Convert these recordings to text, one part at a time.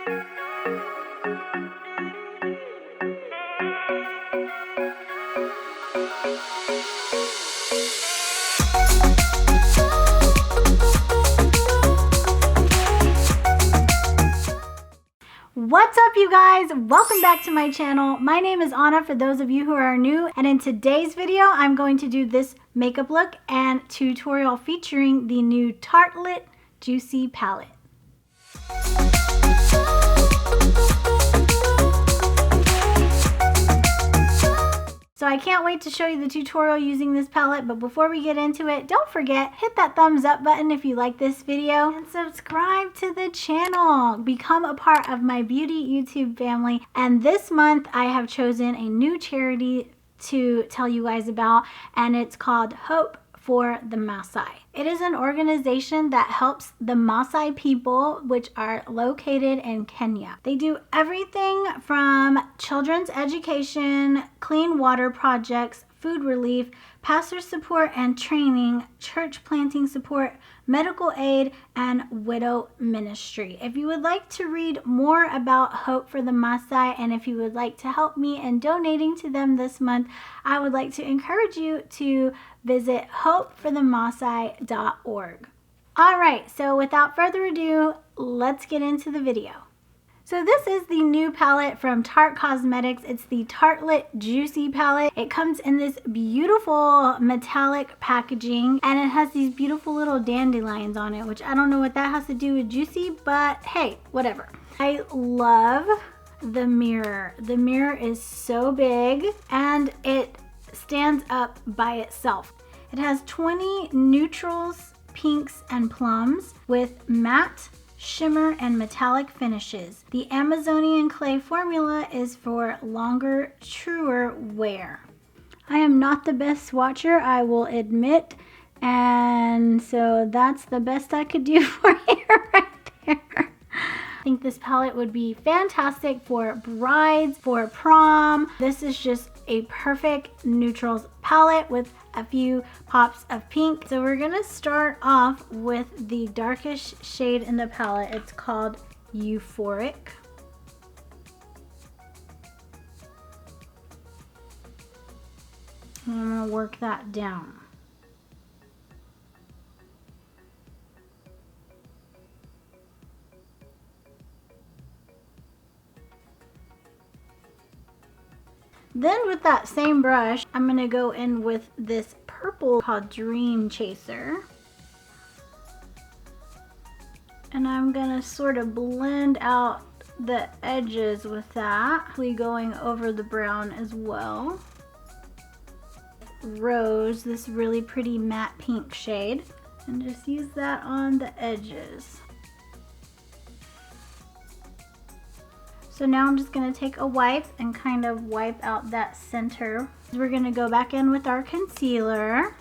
What's up, you guys? Welcome back to my channel. My name is Anna for those of you who are new, and in today's video I'm going to do this makeup look and tutorial featuring the new Tartelette Juicy palette. So I can't wait to show you the tutorial using this palette, but before we get into it, don't forget, hit that thumbs up button if you like this video and subscribe to the channel. Become a part of my beauty YouTube family. And this month I have chosen a new charity to tell you guys about, and it's called Hope for the Maasai. It is an organization that helps the Maasai people, which are located in Kenya. They do everything from children's education, clean water projects, food relief, pastor support and training, church planting support, medical aid, and widow ministry. If you would like to read more about Hope for the Maasai, and if you would like to help me in donating to them this month, I would like to encourage you to visit hopeforthemaasai.org. Alright, so without further ado, let's get into the video. So this is the new palette from Tarte Cosmetics. It's the Tartelette Juicy palette. It comes in this beautiful metallic packaging, and it has these beautiful little dandelions on it, which I don't know what that has to do with juicy, but hey, whatever. I love the mirror. The mirror is so big and it stands up by itself. It has 20 neutrals, pinks, and plums with matte, shimmer, and metallic finishes. The Amazonian clay formula is for longer, truer wear. I am not the best swatcher, I will admit, and so that's the best I could do for you right there. I think this palette would be fantastic for brides, for prom. This is just a perfect neutrals palette with a few pops of pink. So we're gonna start off with the darkest shade in the palette. It's called Euphoric. I'm gonna work that down. Then with that same brush, I'm going to go in with this purple called Dream Chaser. And I'm going to sort of blend out the edges with that, going over the brown as well. Rose, this really pretty matte pink shade, and just use that on the edges. So now I'm just going to take a wipe and kind of wipe out that center. We're going to go back in with our concealer.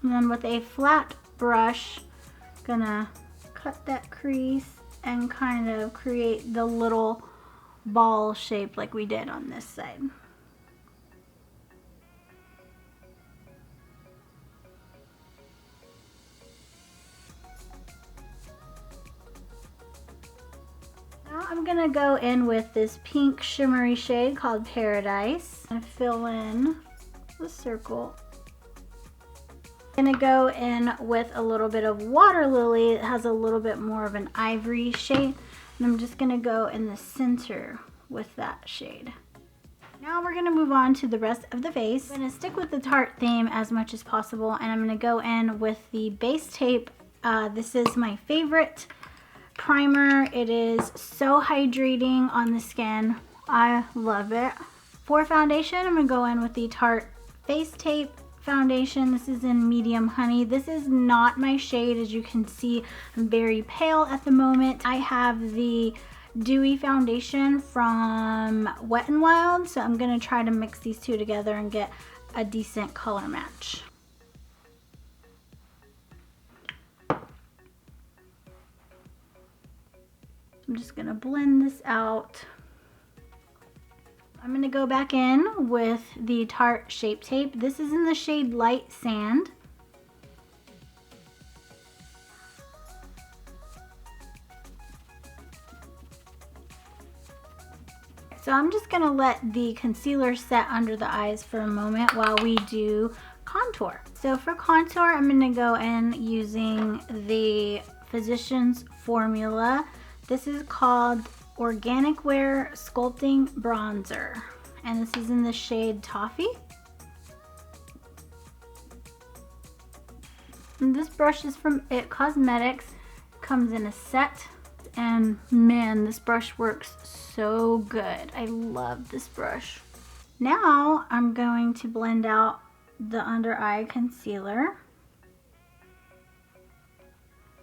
And then with a flat brush, gonna cut that crease and kind of create the little ball shape like we did on this side. Now I'm gonna go in with this pink shimmery shade called Paradise and fill in the circle. I'm gonna go in with a little bit of Water Lily. It has a little bit more of an ivory shade, and I'm just gonna go in the center with that shade. Now we're gonna move on to the rest of the face. I'm gonna stick with the Tarte theme as much as possible, and I'm gonna go in with the base tape. This is my favorite primer. It is so hydrating on the skin. I love it. For foundation, I'm gonna go in with the Tarte Face Tape foundation. This is in medium honey. This is not my shade. As you can see, I'm very pale at the moment. I have the dewy foundation from Wet n Wild, so I'm gonna try to mix these two together and get a decent color match. I'm just gonna blend this out. I'm gonna go back in with the Tarte Shape Tape. This is in the shade Light Sand. So I'm just gonna let the concealer set under the eyes for a moment while we do contour. So for contour, I'm gonna go in using the Physicians Formula. This is called Organic Wear Sculpting Bronzer, and this is in the shade Toffee. And this brush is from IT Cosmetics. Comes in a set, and man, this brush works so good. I love this brush. Now I'm going to blend out the under eye concealer,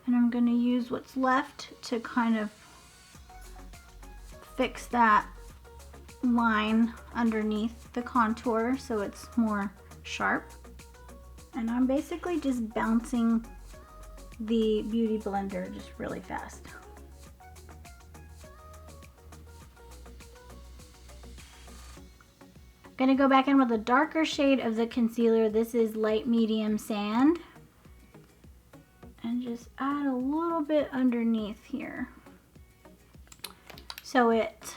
and I'm going to use what's left to kind of fix that line underneath the contour so it's more sharp. And I'm basically just bouncing the Beauty Blender just really fast. Gonna go back in with a darker shade of the concealer. This is Light Medium Sand. And just add a little bit underneath here so it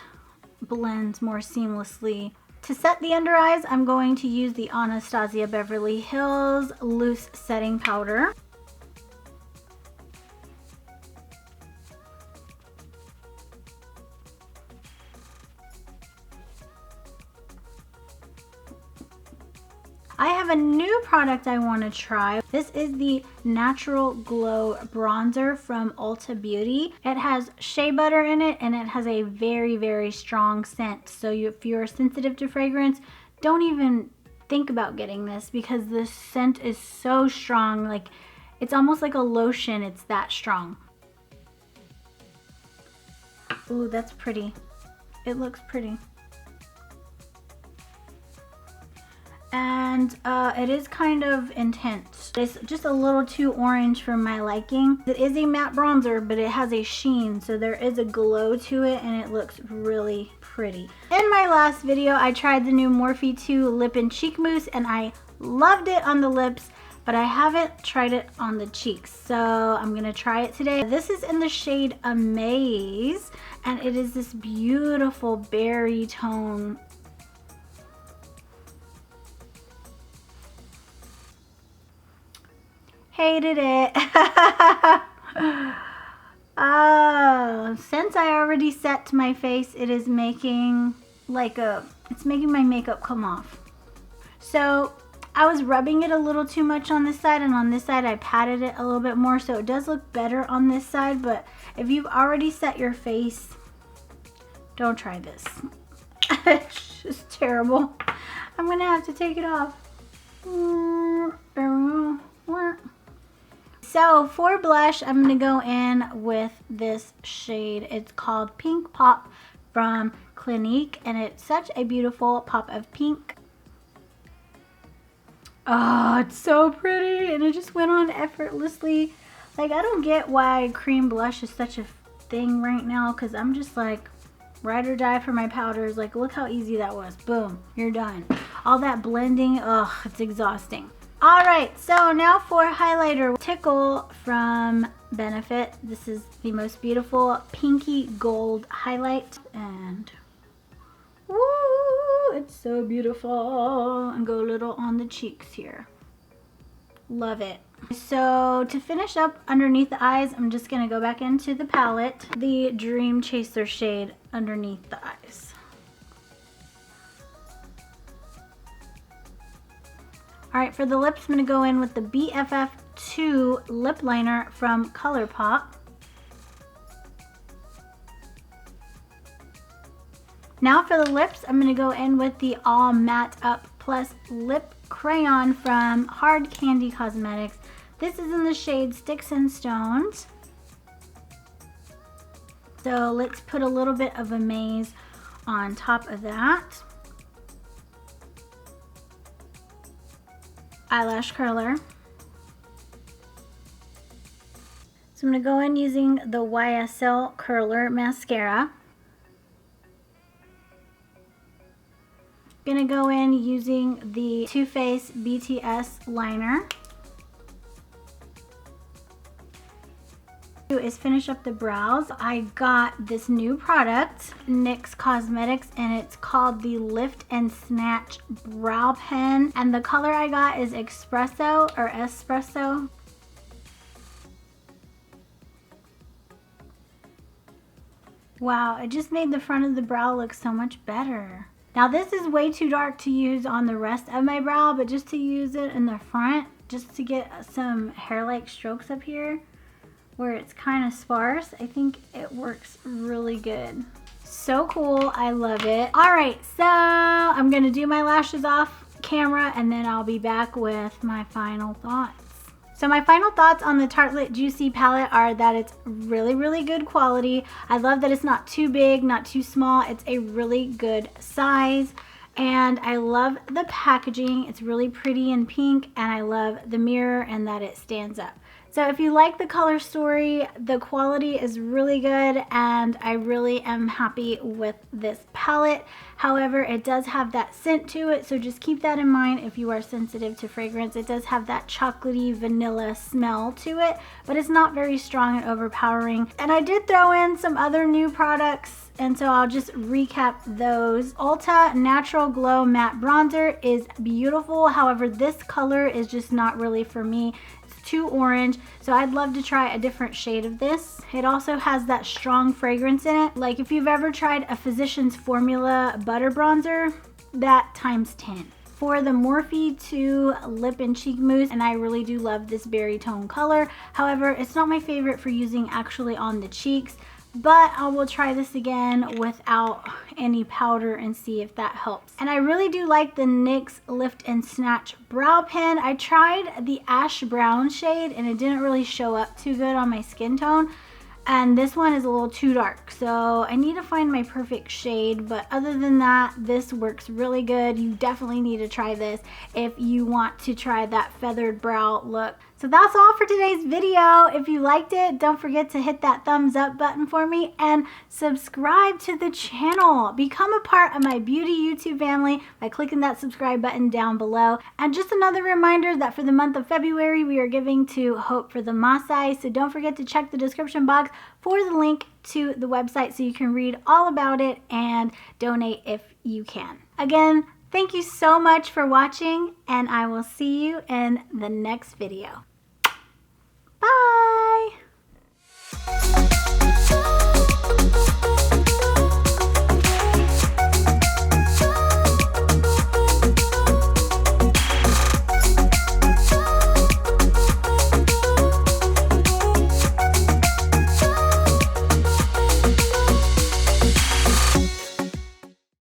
blends more seamlessly. To set the under eyes, I'm going to use the Anastasia Beverly Hills Loose Setting Powder. I have a new product I want to try. This is the Natural Glow Bronzer from Ulta Beauty. It has shea butter in it, and it has a very, very strong scent. So if you're sensitive to fragrance, don't even think about getting this because the scent is so strong. Like, it's almost like a lotion. It's that strong. Ooh, that's pretty. It looks pretty. And it is kind of intense. It's just a little too orange for my liking. It is a matte bronzer, but it has a sheen, so there is a glow to it, and it looks really pretty. In my last video, I tried the new Morphe 2 Lip and Cheek Mousse, and I loved it on the lips, but I haven't tried it on the cheeks, so I'm gonna try it today. This is in the shade Amaze, and it is this beautiful berry tone. Hated it. Oh, since I already set my face, it is making it's making my makeup come off. So I was rubbing it a little too much on this side, and on this side I patted it a little bit more, so it does look better on this side. But if you've already set your face, don't try this. It's just terrible. I'm gonna have to take it off. There we go. So for blush, I'm going to go in with this shade. It's called Pink Pop from Clinique, and it's such a beautiful pop of pink. Oh, it's so pretty, and it just went on effortlessly. Like, I don't get why cream blush is such a thing right now, because I'm just like, ride or die for my powders. Like, look how easy that was. Boom, you're done. All that blending, ugh, it's exhausting. Alright, so now for highlighter. Tickle from Benefit. This is the most beautiful pinky gold highlight. And woo, it's so beautiful. And go a little on the cheeks here. Love it. So to finish up underneath the eyes, I'm just going to go back into the palette. The Dream Chaser shade underneath the eyes. Alright, for the lips, I'm going to go in with the BFF2 lip liner from ColourPop. Now for the lips, I'm going to go in with the All Matte Up Plus Lip Crayon from Hard Candy Cosmetics. This is in the shade Sticks and Stones. So let's put a little bit of Amaze on top of that. Eyelash curler. So I'm going to go in using the YSL Curler Mascara. Going to go in using the Faced BTS Liner. is finish up the brows. I got this new product, NYX Cosmetics, and it's called the Lift and Snatch Brow Pen. And the color I got is Espresso or Espresso. Wow, it just made the front of the brow look so much better. Now this is way too dark to use on the rest of my brow, but just to use it in the front, just to get some hair-like strokes up here where it's kind of sparse, I think it works really good. So cool, I love it. All right, so I'm gonna do my lashes off camera and then I'll be back with my final thoughts. So my final thoughts on the Tartelette Juicy palette are that it's really, really good quality. I love that it's not too big, not too small. It's a really good size. And I love the packaging. It's really pretty and pink, and I love the mirror and that it stands up. So if you like the color story, the quality is really good, and I really am happy with this palette. However, it does have that scent to it, so just keep that in mind if you are sensitive to fragrance. It does have that chocolatey vanilla smell to it, but it's not very strong and overpowering. And I did throw in some other new products, and so I'll just recap those. Ulta Natural Glow Matte Bronzer is beautiful. However, this color is just not really for me. Too orange, so I'd love to try a different shade of this. It also has that strong fragrance in it. Like if you've ever tried a Physicians Formula butter bronzer, that times 10. For the Morphe 2 lip and cheek mousse, and I really do love this berry tone color. However, it's not my favorite for using actually on the cheeks, but I will try this again without any powder and see if that helps. And I really do like the NYX Lift and Snatch Brow Pen. I tried the ash brown shade and it didn't really show up too good on my skin tone. And this one is a little too dark, so I need to find my perfect shade. But other than that, this works really good. You definitely need to try this if you want to try that feathered brow look. So that's all for today's video. If you liked it, don't forget to hit that thumbs up button for me and subscribe to the channel. Become a part of my beauty YouTube family by clicking that subscribe button down below. And just another reminder that for the month of February, we are giving to Hope for the Maasai. So don't forget to check the description box for the link to the website so you can read all about it and donate if you can. Again, thank you so much for watching, and I will see you in the next video. Bye!